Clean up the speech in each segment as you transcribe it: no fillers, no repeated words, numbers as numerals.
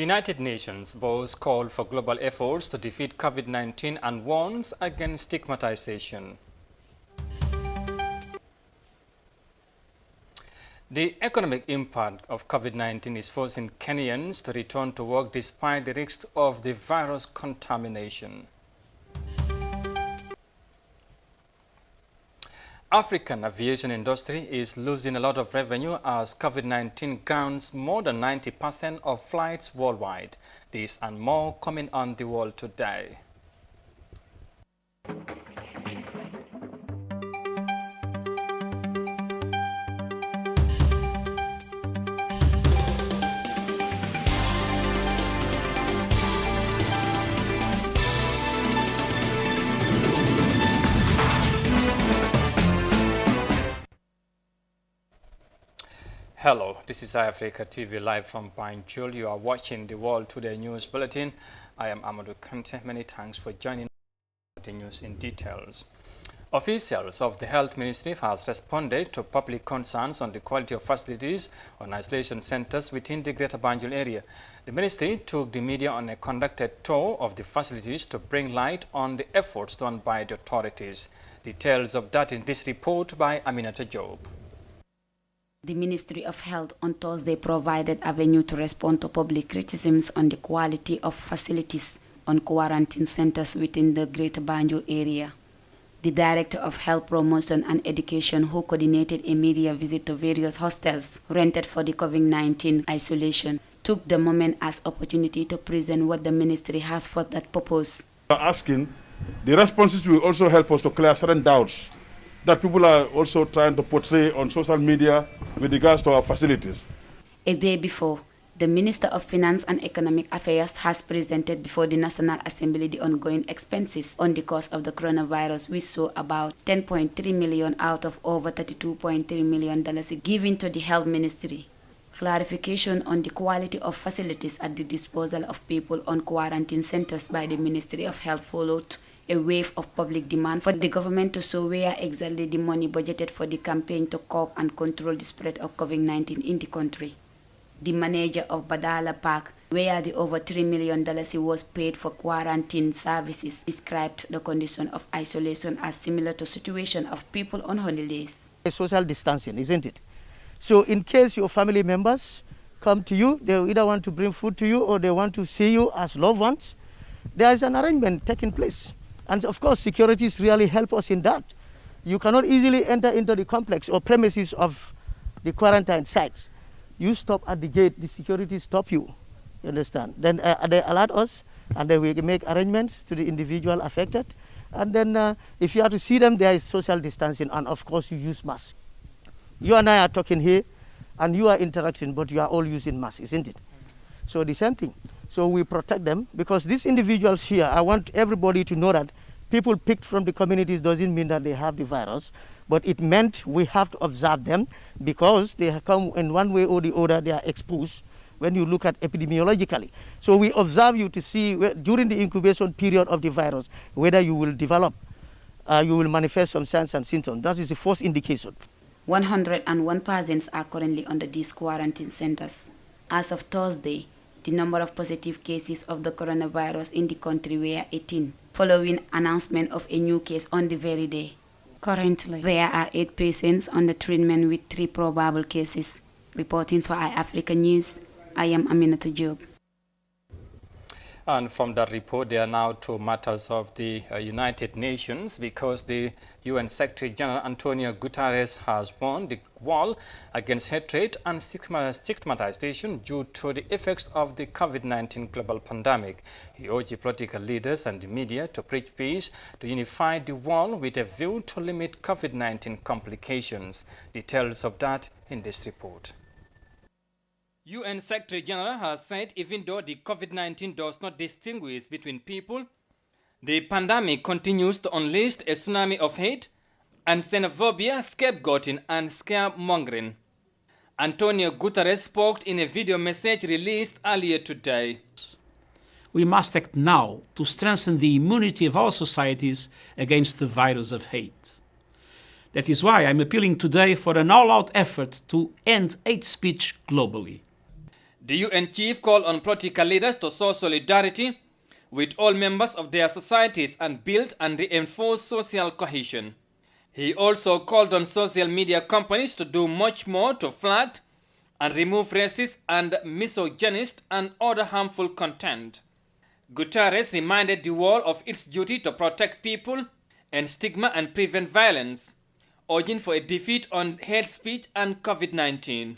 United Nations boasts call for global efforts to defeat COVID-19 and warns against stigmatization. The economic impact of COVID-19 is forcing Kenyans to return to work despite the risks of the virus contamination. African aviation industry is losing a lot of revenue as COVID-19 grounds more than 90% of flights worldwide. This and more coming on The World Today. Hello, this is iAfrica TV live from Banjul. You are watching the World Today News Bulletin. I am Amadou Kante. Many thanks for joining the news in details. Officials of the Health Ministry has responded to public concerns on the quality of facilities on isolation centers within the Greater Banjul area. The ministry took the media on a conducted tour of the facilities to bring light on the efforts done by the authorities. Details of that in this report by Aminata Job. The Ministry of Health on Thursday provided avenue to respond to public criticisms on the quality of facilities on quarantine centers within the Greater Banjul area. The Director of Health Promotion and Education, who coordinated a media visit to various hostels rented for the COVID-19 isolation, took the moment as opportunity to present what the ministry has for that purpose. Asking, the responses will also help us to clear certain doubts that people are also trying to portray on social media with regards to our facilities. A day before, the Minister of Finance and Economic Affairs has presented before the National Assembly the ongoing expenses on the cause of the coronavirus, which saw about 10.3 million out of over $32.3 million given to the Health Ministry. Clarification on the quality of facilities at the disposal of people on quarantine centers by the Ministry of Health followed a wave of public demand for the government to show where exactly the money budgeted for the campaign to cope and control the spread of COVID-19 in the country. The manager of Badala Park, where the over $3 million was paid for quarantine services, described the condition of isolation as similar to the situation of people on holidays. Social distancing, isn't it? So in case your family members come to you, they either want to bring food to you or they want to see you as loved ones, there is an arrangement taking place. And of course, securities really help us in that. You cannot easily enter into the complex or premises of the quarantine sites. You stop at the gate, the security stop you. You understand? Then they alert us, and then we make arrangements to the individual affected. And then if you have to see them, there is social distancing, and of course you use masks. You and I are talking here, and you are interacting, but you are all using masks, isn't it? So the same thing. So we protect them, because these individuals here, I want everybody to know that people picked from the communities doesn't mean that they have the virus, but it meant we have to observe them because they have come in one way or the other, they are exposed when you look at epidemiologically. So we observe you to see during the incubation period of the virus whether you will develop, you will manifest some signs and symptoms. That is the first indication. 101 persons are currently under these quarantine centers. As of Thursday, the number of positive cases of the coronavirus in the country were 18, following announcement of a new case on the very day. Currently, there are 8 patients under treatment with 3 probable cases. Reporting for iAfrica News, I am Aminata Job. And from that report, there are now 2 matters of the United Nations, because the UN Secretary-General Antonio Gutierrez has warned the world against hatred and stigmatization due to the effects of the COVID-19 global pandemic. He urged the political leaders and the media to preach peace, to unify the world with a view to limit COVID-19 complications. Details of that in this report. UN Secretary-General has said even though the COVID-19 does not distinguish between people, the pandemic continues to unleash a tsunami of hate and xenophobia, scapegoating and scaremongering. Antonio Gutierrez spoke in a video message released earlier today. We must act now to strengthen the immunity of our societies against the virus of hate. That is why I'm appealing today for an all-out effort to end hate speech globally. The UN chief called on political leaders to show solidarity with all members of their societies and build and reinforce social cohesion. He also called on social media companies to do much more to flag and remove racist and misogynist and other harmful content. Gutierrez reminded the world of its duty to protect people and stigma and prevent violence, urging for a defeat on hate speech and COVID-19.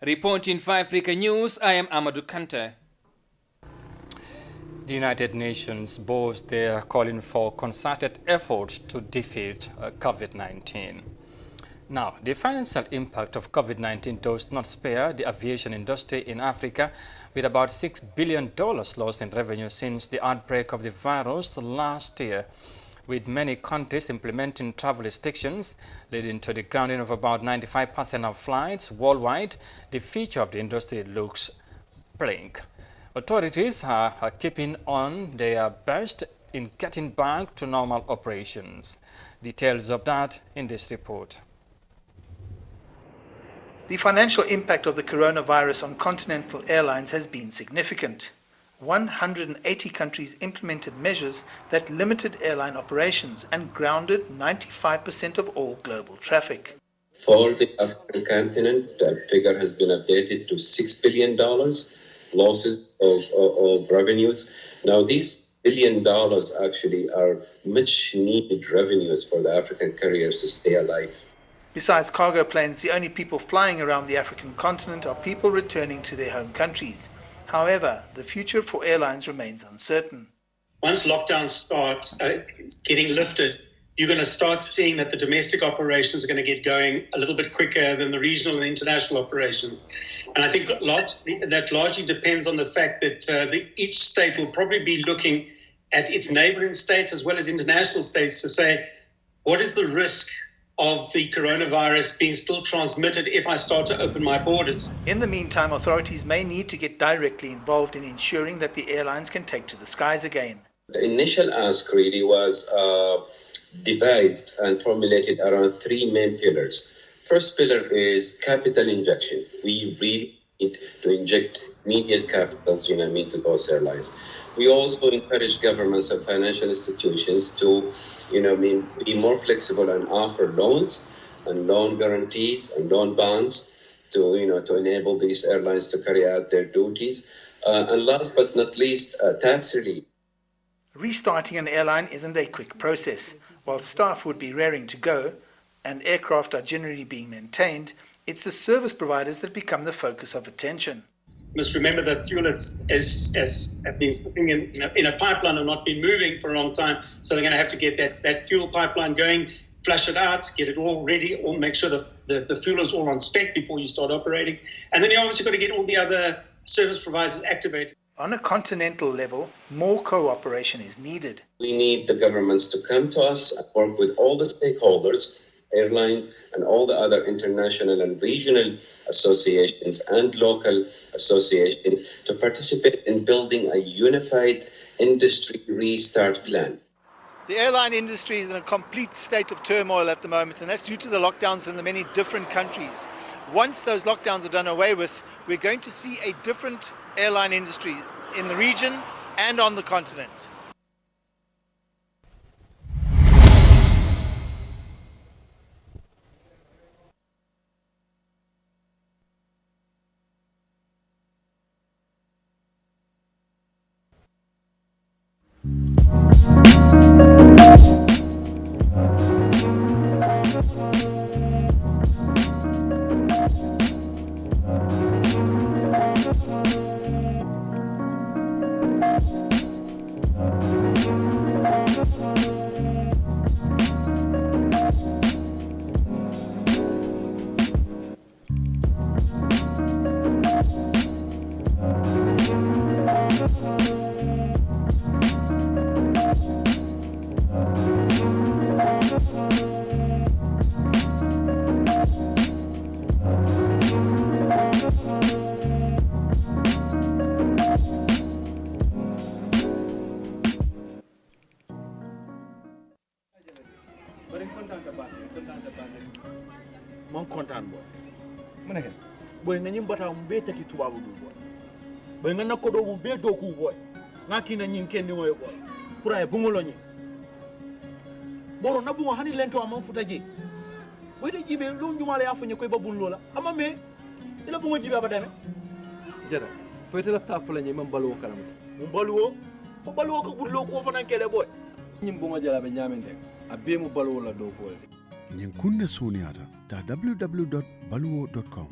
Reporting for Africa News, I am Amadou Kante. The United Nations boasts they are calling for concerted efforts to defeat COVID-19. Now, the financial impact of COVID-19 does not spare the aviation industry in Africa, with about $6 billion lost in revenue since the outbreak of the virus last year, with many countries implementing travel restrictions, leading to the grounding of about 95% of flights worldwide. The future of the industry looks bleak. Authorities are keeping on their best in getting back to normal operations. Details of that in this report. The financial impact of the coronavirus on continental airlines has been significant. 180 countries implemented measures that limited airline operations and grounded 95% of all global traffic. For the African continent, that figure has been updated to $6 billion losses of revenues. Now, these $1 billion actually are much needed revenues for the African carriers to stay alive. Besides cargo planes, the only people flying around the African continent are people returning to their home countries. However, the future for airlines remains uncertain. Once lockdowns start getting lifted, you're going to start seeing that the domestic operations are going to get going a little bit quicker than the regional and international operations. And I think that largely depends on the fact that each state will probably be looking at its neighboring states as well as international states to say, what is the risk of the coronavirus being still transmitted if I start to open my borders? In the meantime, authorities may need to get directly involved in ensuring that the airlines can take to the skies again. The initial ask really was devised and formulated around three main pillars. First pillar is capital injection. We really need to inject immediate capitals, to those airlines. We also encourage governments and financial institutions to, be more flexible and offer loans and loan guarantees and loan bonds to enable these airlines to carry out their duties. And last but not least, tax relief. Restarting an airline isn't a quick process. While staff would be raring to go and aircraft are generally being maintained, it's the service providers that become the focus of attention. You must remember that fuel has been sitting in a pipeline and not been moving for a long time, so they're going to have to get that fuel pipeline going, flush it out, get it all ready, or make sure that the fuel is all on spec before you start operating. And then you obviously got to get all the other service providers activated. On a continental level, more cooperation is needed. We need the governments to come to us and work with all the stakeholders, airlines, and all the other international and regional associations and local associations to participate in building a unified industry restart plan. The airline industry is in a complete state of turmoil at the moment, and that's due to the lockdowns in the many different countries. Once those lockdowns are done away with, we're going to see a different airline industry in the region and on the continent. Mon kontaan bo. mu nekk boy nga nyim bata mbe taki tubabu du boy boy nga nakodo mbe doku boy ngaki na nyin kendi ngoy boy pour ay bungolo nyi boro na bungo hani lento am futa ji boy de jibe lu njumala ya fanya koy babun lola ama me ila bungo jibe abadame jara foyte lafta fula nyi mam balwo kalam mum balwo fo balwo ko burlo ko fanan kele boy nyim bungo jala be nyamende abe mu balwo la do boy nyin kunne soniata ta www.baluwo.com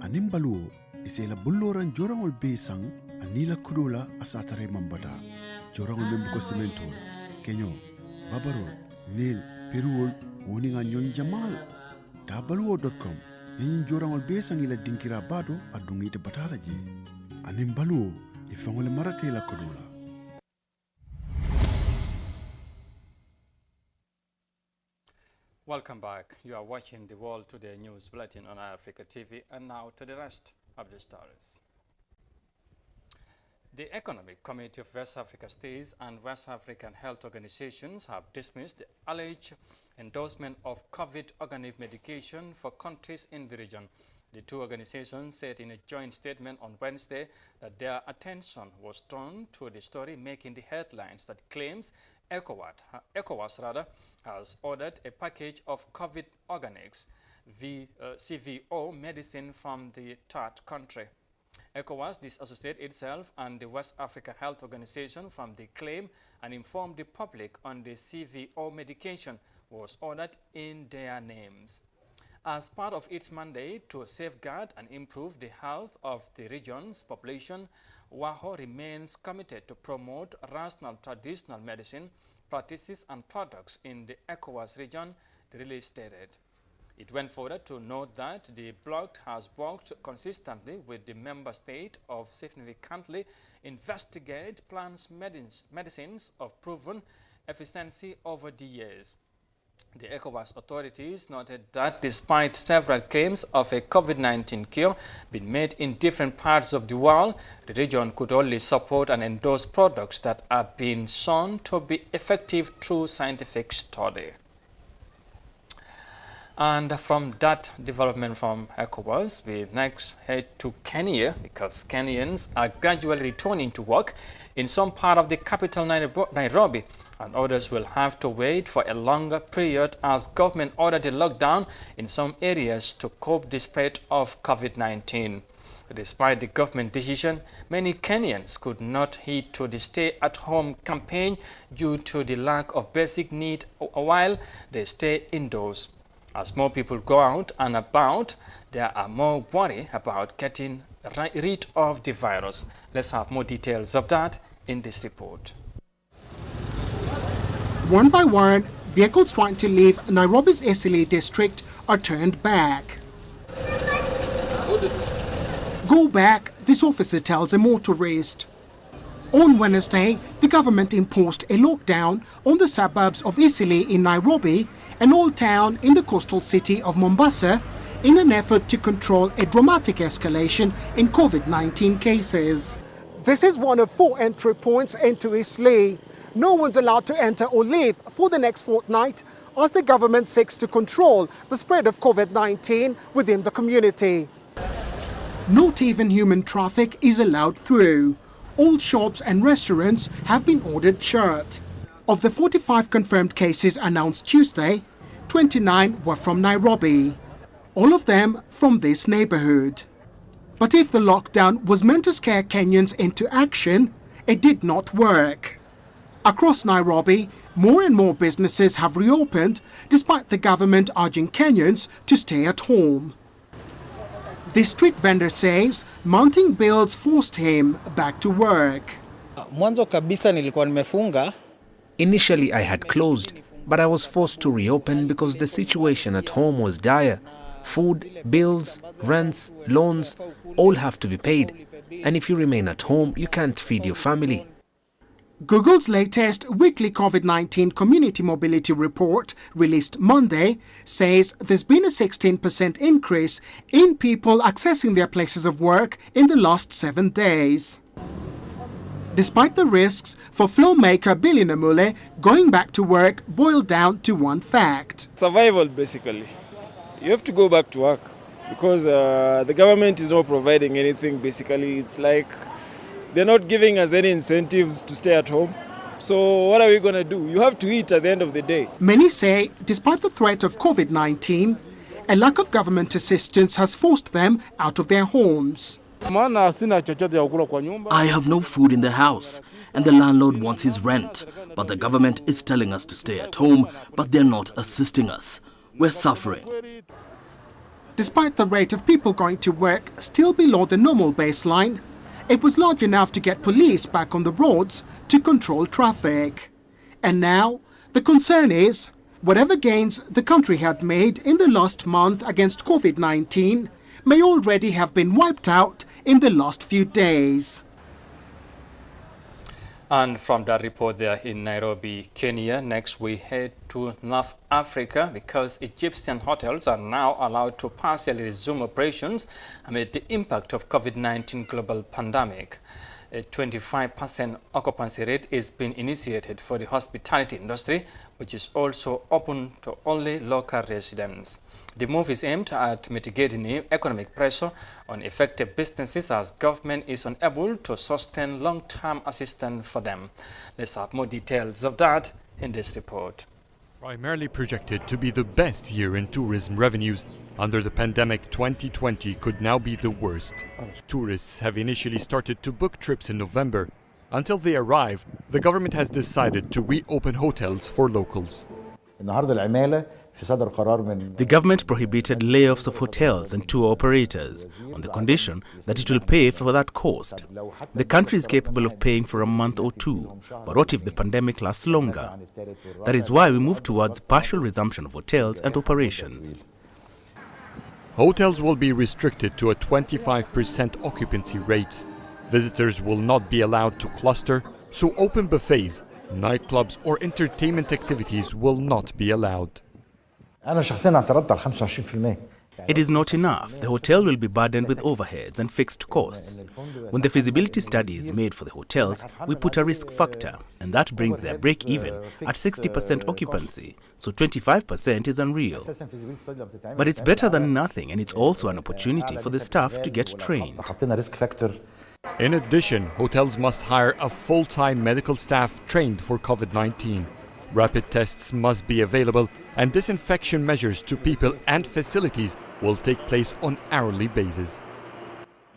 anim baluwo isela bulloran jorangol be sang anila kudola asatare mambata jorangol membu ko semento kenyo babarol nil peruol woni nga nyon jamal ta baluwo.com yin jorangol be sang ila dinkira bado adungite batala je anim baluwo ifangole marate la kudola. Welcome back. You are watching the World Today News Bulletin on Africa TV, and now to the rest of the stories. The Economic Committee of West Africa States and West African Health Organizations have dismissed the alleged endorsement of COVID organic medication for countries in the region. The two organizations said in a joint statement on Wednesday that their attention was drawn to the story making the headlines that claims ECOWAS has ordered a package of COVID organics, CVO medicine from the third country. ECOWAS disassociated itself and the West Africa Health Organization from the claim and informed the public on the CVO medication was ordered in their names. As part of its mandate to safeguard and improve the health of the region's population, WAHO remains committed to promote rational traditional medicine practices and products in the ECOWAS region, the release stated. It went further to note that the bloc has worked consistently with the member state of significantly investigate plants medicines of proven efficiency over the years. The ECOWAS authorities noted that despite several claims of a COVID-19 cure being made in different parts of the world, the region could only support and endorse products that are being shown to be effective through scientific study. And from that development from ECOWAS, we next head to Kenya because Kenyans are gradually returning to work in some part of the capital Nairobi, and others will have to wait for a longer period as government ordered a lockdown in some areas to cope the spread of COVID-19. Despite the government decision, many Kenyans could not heed to the stay-at-home campaign due to the lack of basic need while they stay indoors. As more people go out and about, there are more worry about getting rid of the virus. Let's have more details of that in this report. One by one, vehicles trying to leave Nairobi's Eastleigh district are turned back. Go back, this officer tells a motorist. On Wednesday, the government imposed a lockdown on the suburbs of Eastleigh in Nairobi, an old town in the coastal city of Mombasa, in an effort to control a dramatic escalation in COVID-19 cases. This is one of 4 entry points into Eastleigh. No one's allowed to enter or leave for the next fortnight as the government seeks to control the spread of COVID-19 within the community. Not even human traffic is allowed through. All shops and restaurants have been ordered shut. Of the 45 confirmed cases announced Tuesday, 29 were from Nairobi, all of them from this neighborhood. But if the lockdown was meant to scare Kenyans into action, it did not work. Across Nairobi, more and more businesses have reopened despite the government urging Kenyans to stay at home. The street vendor says mounting bills forced him back to work. Mwanzo kabisa nilikuwa nimefunga. Initially I had closed, but I was forced to reopen because the situation at home was dire. Food, bills, rents, loans, all have to be paid. And if you remain at home, you can't feed your family. Google's latest weekly COVID-19 community mobility report, released Monday, says there's been a 16% increase in people accessing their places of work in the last 7 days. Despite the risks, for filmmaker Billy Namule, going back to work boiled down to one fact. Survival, basically. You have to go back to work. because the government is not providing anything. Basically, it's like they're not giving us any incentives to stay at home. So what are we going to do? You have to eat at the end of the day. Many say, despite the threat of COVID-19, a lack of government assistance has forced them out of their homes. I have no food in the house, and the landlord wants his rent. But the government is telling us to stay at home, but they're not assisting us. We're suffering. Despite the rate of people going to work still below the normal baseline, it was large enough to get police back on the roads to control traffic. And now, the concern is, whatever gains the country had made in the last month against COVID-19 may already have been wiped out in the last few days. And from that report there in Nairobi, Kenya, next we head to North Africa because Egyptian hotels are now allowed to partially resume operations amid the impact of COVID-19 global pandemic. A 25% occupancy rate is being initiated for the hospitality industry, which is also open to only local residents. The move is aimed at mitigating economic pressure on affected businesses as government is unable to sustain long-term assistance for them. Let's have more details of that in this report. Primarily projected to be the best year in tourism revenues, under the pandemic 2020 could now be the worst. Tourists have initially started to book trips in November. Until they arrive, the government has decided to reopen hotels for locals. The government prohibited layoffs of hotels and tour operators on the condition that it will pay for that cost. The country is capable of paying for a month or two, but what if the pandemic lasts longer? That is why we move towards partial resumption of hotels and operations. Hotels will be restricted to a 25% occupancy rate. Visitors will not be allowed to cluster, so open buffets, nightclubs or entertainment activities will not be allowed. It is not enough. The hotel will be burdened with overheads and fixed costs. When the feasibility study is made for the hotels, we put a risk factor, and that brings their break-even at 60% occupancy, so 25% is unreal. But it's better than nothing, and it's also an opportunity for the staff to get trained. In addition, hotels must hire a full-time medical staff trained for COVID-19. Rapid tests must be available, and disinfection measures to people and facilities will take place on hourly basis.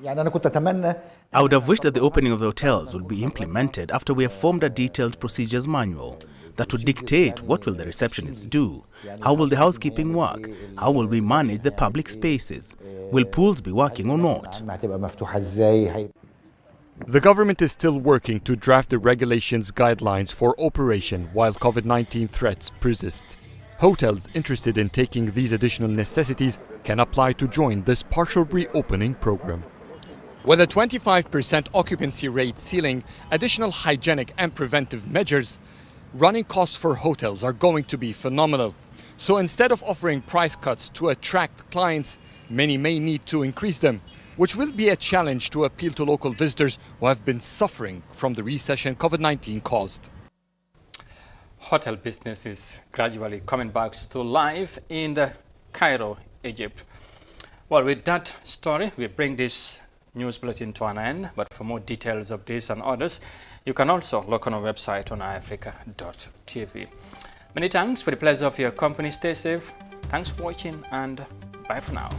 I would have wished that the opening of the hotels would be implemented after we have formed a detailed procedures manual that would dictate what will the receptionists do, how will the housekeeping work, how will we manage the public spaces, will pools be working or not. The government is still working to draft the regulations guidelines for operation while COVID-19 threats persist. Hotels interested in taking these additional necessities can apply to join this partial reopening program. With a 25% occupancy rate ceiling, additional hygienic and preventive measures, running costs for hotels are going to be phenomenal. So instead of offering price cuts to attract clients, many may need to increase them, which will be a challenge to appeal to local visitors who have been suffering from the recession COVID-19 caused. Hotel business is gradually coming back to life in Cairo, Egypt. Well, with that story, we bring this news bulletin to an end. But for more details of this and others, you can also look on our website on iafrica.tv. Many thanks for the pleasure of your company. Stay safe. Thanks for watching and bye for now.